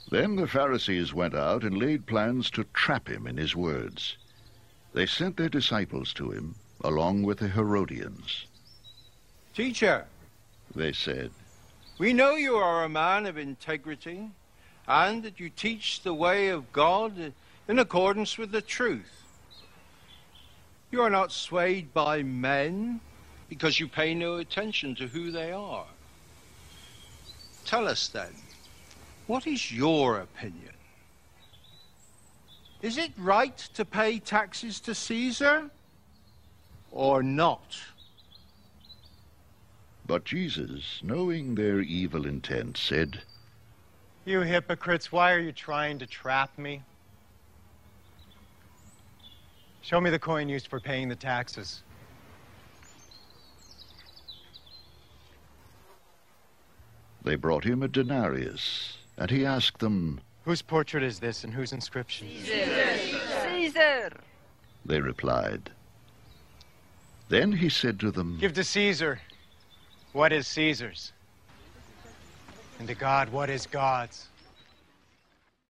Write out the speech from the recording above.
Then the Pharisees went out and laid plans to trap him in his words. They sent their disciples to him, along with the Herodians. Teacher, they said, we know you are a man of integrity, and that you teach the way of God in accordance with the truth. You are not swayed by men, because you pay no attention to who they are. Tell us then, what is your opinion? Is it right to pay taxes to Caesar, or not? But Jesus, knowing their evil intent, said, You hypocrites, why are you trying to trap me? Show me the coin used for paying the taxes. They brought him a denarius, and he asked them, Whose portrait is this and whose inscription? Caesar. Caesar. They replied. Then he said to them, Give to Caesar what is Caesar's, and to God what is God's.